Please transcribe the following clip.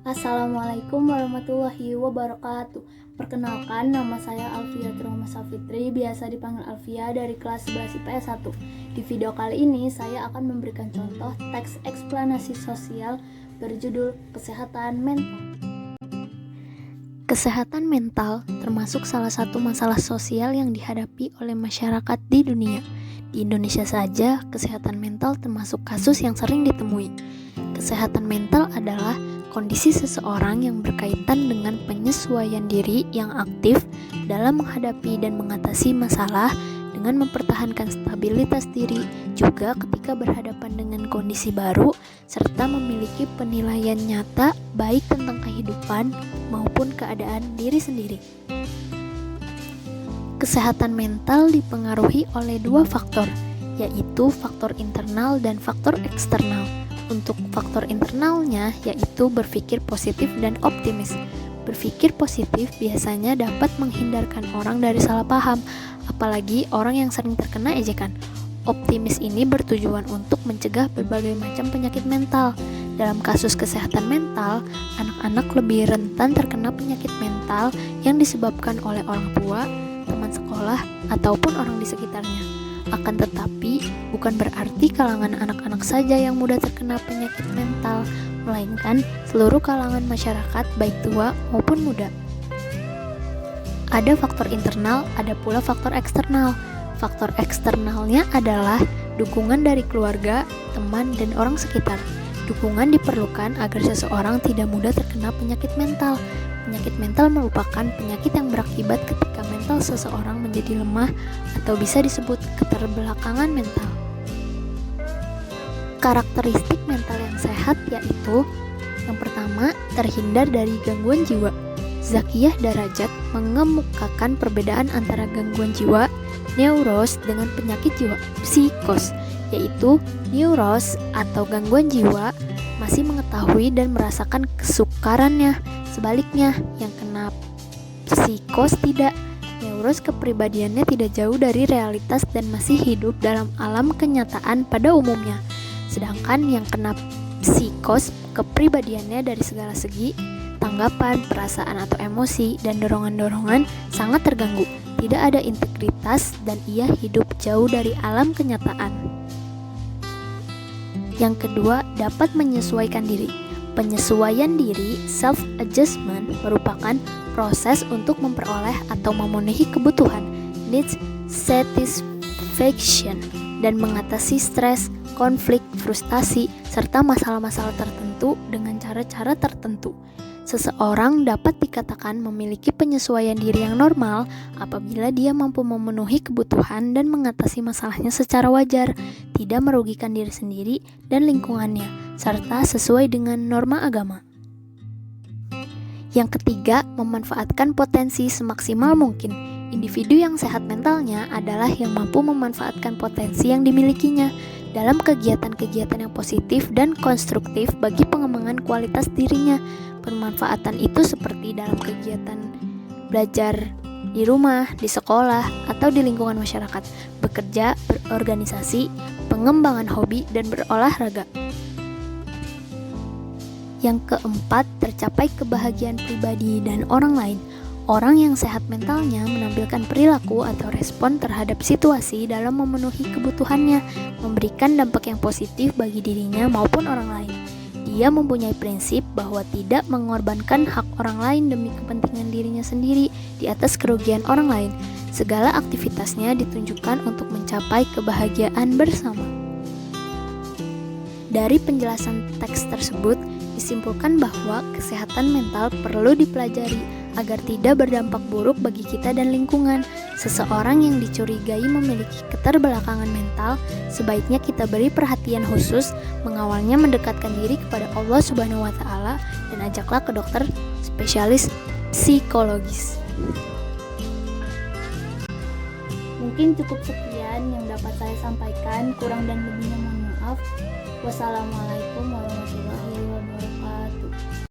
Assalamualaikum warahmatullahi wabarakatuh. Perkenalkan, nama saya Alfia Rahma Safitri, biasa dipanggil Alfia, dari kelas 11 IPS 1. Di video kali ini saya akan memberikan contoh teks eksplanasi sosial berjudul Kesehatan Mental. Kesehatan mental termasuk salah satu masalah sosial yang dihadapi oleh masyarakat di dunia. Di Indonesia saja, kesehatan mental termasuk kasus yang sering ditemui. Kesehatan mental adalah kondisi seseorang yang berkaitan dengan penyesuaian diri yang aktif dalam menghadapi dan mengatasi masalah dengan mempertahankan stabilitas diri, juga ketika berhadapan dengan kondisi baru, serta memiliki penilaian nyata baik tentang kehidupan maupun keadaan diri sendiri. Kesehatan mental dipengaruhi oleh dua faktor, yaitu faktor internal dan faktor eksternal. Untuk faktor internalnya, yaitu berpikir positif dan optimis. Berpikir positif biasanya dapat menghindarkan orang dari salah paham, apalagi orang yang sering terkena ejekan. Optimis ini bertujuan untuk mencegah berbagai macam penyakit mental. Dalam kasus kesehatan mental, anak-anak lebih rentan terkena penyakit mental yang disebabkan oleh orang tua, teman sekolah, ataupun orang di sekitarnya. Akan tetapi, bukan berarti kalangan anak-anak saja yang mudah terkena penyakit mental, melainkan seluruh kalangan masyarakat baik tua maupun muda. Ada faktor internal, ada pula faktor eksternal. Faktor eksternalnya adalah dukungan dari keluarga, teman, dan orang sekitar. Dukungan diperlukan agar seseorang tidak mudah terkena penyakit mental. Penyakit mental merupakan penyakit yang berakibat ketika mental seseorang menjadi lemah atau bisa disebut keterbelakangan mental. Karakteristik mental yang sehat yaitu: yang pertama, terhindar dari gangguan jiwa. Zakiyah Darajat mengemukakan perbedaan antara gangguan jiwa, neuros, dengan penyakit jiwa, psikos, yaitu neuros atau gangguan jiwa masih mengetahui dan merasakan kesukarannya. Sebaliknya, yang kena psikos tidak. Neuros kepribadiannya tidak jauh dari realitas dan masih hidup dalam alam kenyataan pada umumnya. Sedangkan yang kena psikos kepribadiannya dari segala segi, tanggapan, perasaan atau emosi, dan dorongan-dorongan sangat terganggu. Tidak ada integritas dan ia hidup jauh dari alam kenyataan. Yang kedua, dapat menyesuaikan diri. Penyesuaian diri, self-adjustment, merupakan proses untuk memperoleh atau memenuhi kebutuhan, needs satisfaction, dan mengatasi stres, konflik, frustasi, serta masalah-masalah tertentu dengan cara-cara tertentu. Seseorang dapat dikatakan memiliki penyesuaian diri yang normal apabila dia mampu memenuhi kebutuhan dan mengatasi masalahnya secara wajar, tidak merugikan diri sendiri dan lingkungannya, serta sesuai dengan norma agama. Yang ketiga, memanfaatkan potensi semaksimal mungkin. Individu yang sehat mentalnya adalah yang mampu memanfaatkan potensi yang dimilikinya dalam kegiatan-kegiatan yang positif dan konstruktif bagi pengembangan kualitas dirinya. Pemanfaatan itu seperti dalam kegiatan belajar di rumah, di sekolah, atau di lingkungan masyarakat, bekerja, berorganisasi, pengembangan hobi, dan berolahraga. Yang keempat, tercapai kebahagiaan pribadi dan orang lain. Orang yang sehat mentalnya menampilkan perilaku atau respon terhadap situasi dalam memenuhi kebutuhannya, memberikan dampak yang positif bagi dirinya maupun orang lain. Dia mempunyai prinsip bahwa tidak mengorbankan hak orang lain demi kepentingan dirinya sendiri di atas kerugian orang lain. Segala aktivitasnya ditunjukkan untuk mencapai kebahagiaan bersama. Dari penjelasan teks tersebut, disimpulkan bahwa kesehatan mental perlu dipelajari agar tidak berdampak buruk bagi kita dan lingkungan. Seseorang yang dicurigai memiliki keterbelakangan mental, sebaiknya kita beri perhatian khusus, mengawalnya mendekatkan diri kepada Allah Subhanahu wa Ta'ala, dan ajaklah ke dokter spesialis psikologis. Mungkin cukup sekian yang dapat saya sampaikan, kurang dan lebihnya mohon maaf. Wassalamualaikum warahmatullahi wabarakatuh.